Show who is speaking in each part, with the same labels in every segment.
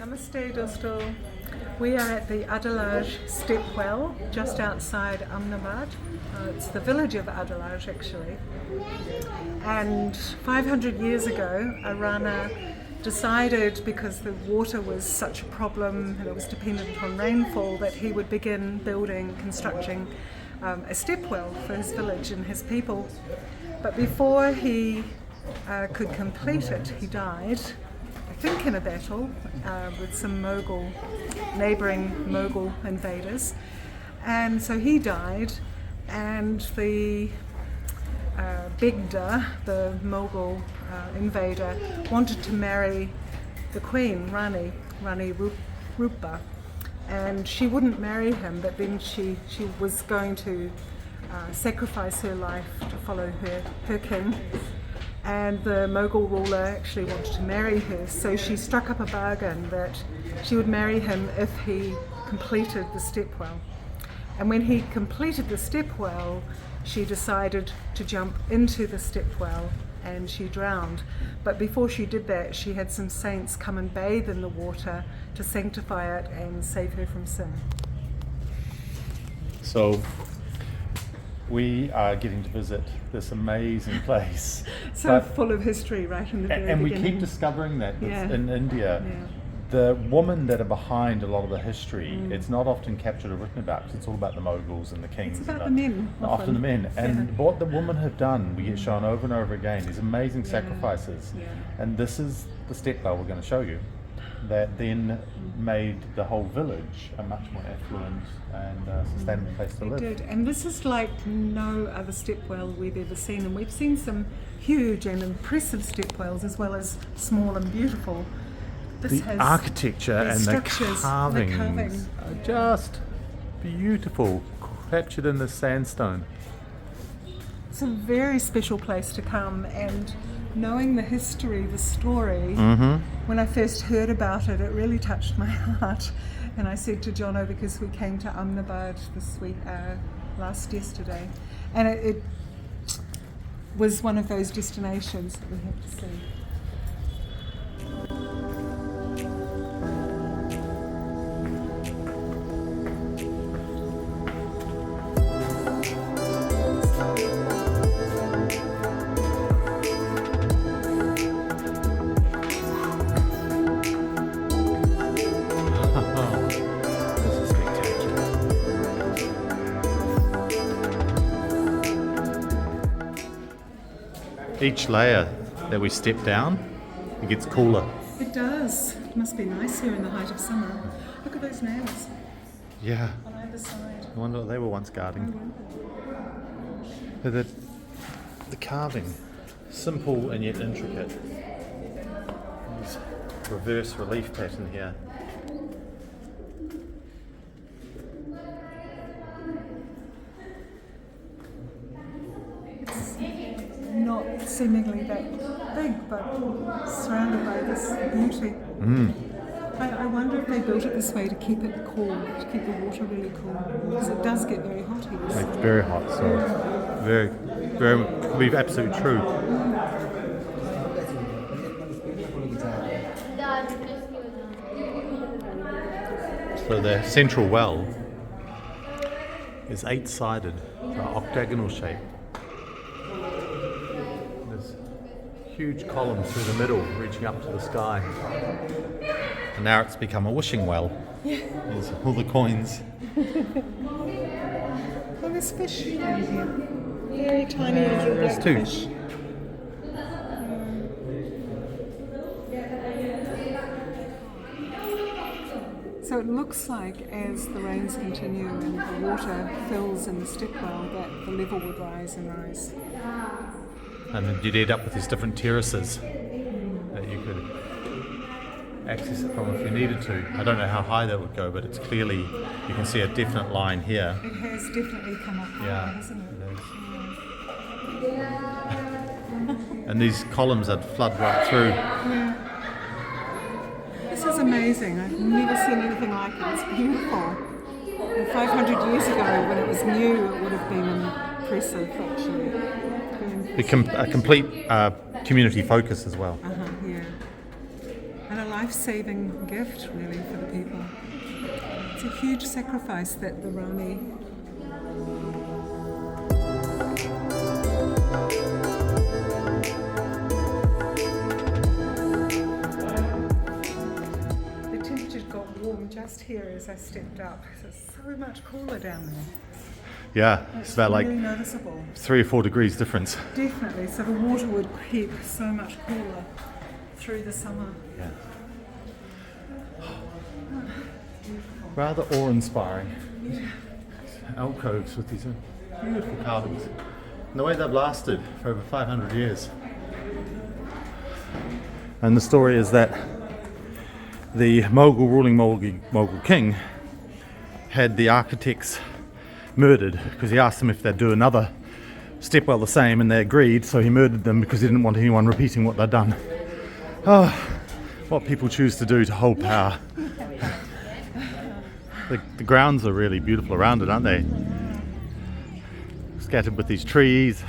Speaker 1: Namaste, dosto. We are at the Adalaj Stepwell, just outside Ahmedabad. It's the village of Adalaj, actually. And 500 years ago, a Rana decided, because the water was such a problem and it was dependent on rainfall, that he would begin constructing a stepwell for his village and his people. But before he could complete it, he died, I think in a battle with some neighbouring Mughal invaders. And so he died, and the Bigda, the Mughal invader, wanted to marry the queen, Rani Rupa, and she wouldn't marry him, but then she was going to sacrifice her life to follow her king. And the Mughal ruler actually wanted to marry her, so she struck up a bargain that she would marry him if he completed the stepwell. And when he completed the stepwell, she decided to jump into the stepwell and she drowned. But before she did that, she had some saints come and bathe in the water to sanctify it and save her from sin.
Speaker 2: So we are getting to visit this amazing place.
Speaker 1: So full of history right in the very
Speaker 2: and
Speaker 1: beginning.
Speaker 2: we keep discovering that in India.
Speaker 1: Yeah.
Speaker 2: The women that are behind a lot of the history, it's not often captured or written about, because it's all about the Mughals and the kings.
Speaker 1: It's about the men.
Speaker 2: Often the men. And what the women have done, we get shown over and over again, these amazing sacrifices.
Speaker 1: Yeah.
Speaker 2: And this is the stepwell we're going to show you, that then made the whole village a much more affluent and sustainable place to live.
Speaker 1: It did, and this is like no other stepwell we've ever seen, and we've seen some huge and impressive stepwells as well as small and beautiful. This
Speaker 2: The architecture and the carvings are just beautiful, captured in the sandstone.
Speaker 1: It's a very special place to come, and knowing the history, the story, when I first heard about it, it really touched my heart. And I said to Jono, because we came to Ahmedabad this week, yesterday, and it was one of those destinations that we had to see.
Speaker 2: Each layer that we step down, it gets cooler.
Speaker 1: It does. It must be nice here in the height of summer. Look at those nails
Speaker 2: Yeah,
Speaker 1: on either side.
Speaker 2: I wonder what they were once guarding. But the carving, simple and yet intricate. There's reverse relief pattern here.
Speaker 1: Not seemingly that big, but surrounded by this beauty. I wonder if they built it this way to keep it cool, to keep the water really cool, because it does get very hot here.
Speaker 2: It's very hot, so very, could be absolutely true. So the central well is 8-sided, so octagonal shape. There's huge columns through the middle reaching up to the sky. And now it's become a wishing well.
Speaker 1: Yeah.
Speaker 2: There's all the coins.
Speaker 1: Oh, there's fish down here. Very tiny little black
Speaker 2: two.
Speaker 1: fish. So it looks like as the rains continue and the water fills in the stepwell, that the level would rise and rise.
Speaker 2: And then you'd end up with these different terraces that you could access it from if you needed to. I don't know how high that would go, but it's clearly, you can see a definite line here.
Speaker 1: It has definitely come up higher, hasn't it?
Speaker 2: And these columns that flood right through.
Speaker 1: Yeah. This is amazing. I've never seen anything like it. It's beautiful. And 500 years ago, when it was new, it would have been impressive, actually.
Speaker 2: A complete community focus as well.
Speaker 1: Yeah. and a life-saving gift really for the people. It's a huge sacrifice that the Rani just here as I stepped up. It's so much cooler down there.
Speaker 2: Yeah, it's about
Speaker 1: really
Speaker 2: like
Speaker 1: noticeable.
Speaker 2: 3 or 4 degrees difference.
Speaker 1: Definitely. So the water would keep so much cooler through the summer.
Speaker 2: Yeah. Rather awe-inspiring.
Speaker 1: Yeah.
Speaker 2: Alcoves with these beautiful carvings. And the way they've lasted for over 500 years. And the story is that the ruling Mughal king had the architects murdered because he asked them if they'd do another stepwell the same, and they agreed, so he murdered them because he didn't want anyone repeating what they'd done. Oh, what people choose to do to hold power. The grounds are really beautiful around it, aren't they? Scattered with these trees,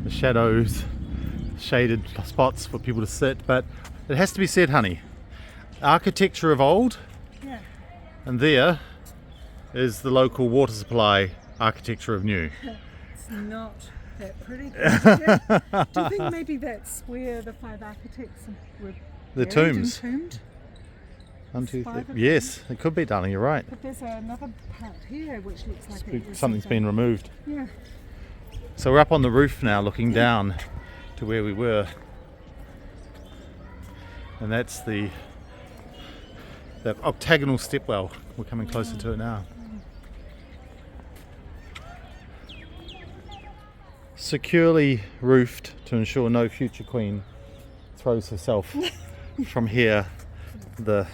Speaker 2: the shadows, shaded spots for people to sit, but it has to be said, honey, architecture of old,
Speaker 1: Yeah.
Speaker 2: and there is the local water supply architecture of new.
Speaker 1: It's not that pretty. Do you think maybe that's where the 5 architects were
Speaker 2: The
Speaker 1: buried,
Speaker 2: tombs.
Speaker 1: entombed?
Speaker 2: 1, 2, 3.
Speaker 1: 5 of them?
Speaker 2: Yes, it could be, darling, you're right.
Speaker 1: But there's another part here which looks like it was
Speaker 2: Something's been removed.
Speaker 1: Yeah.
Speaker 2: So we're up on the roof now looking down to where we were. And that's the octagonal stepwell. We're coming closer to it now. Securely roofed to ensure no future queen throws herself from here, the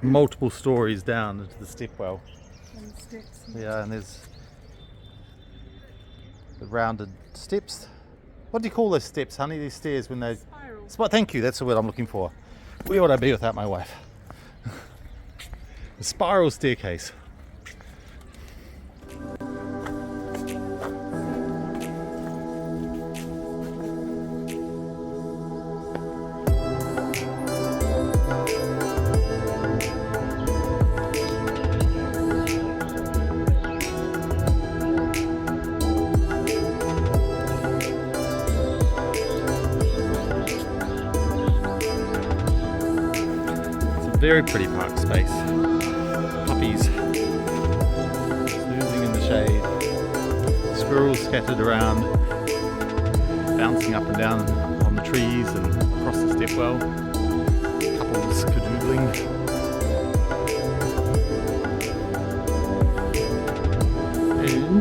Speaker 2: multiple stories down into the stepwell.
Speaker 1: And steps.
Speaker 2: Yeah, and there's the rounded steps. What do you call those steps, honey? These stairs when they...
Speaker 1: Spiral.
Speaker 2: Thank you, that's the word I'm looking for. Where would I be without my wife? The spiral staircase. Very pretty park space. Puppies snoozing in the shade. Squirrels scattered around, bouncing up and down on the trees and across the stepwell. Couples cajoodling. And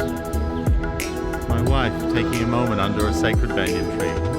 Speaker 2: my wife taking a moment under a sacred banyan tree.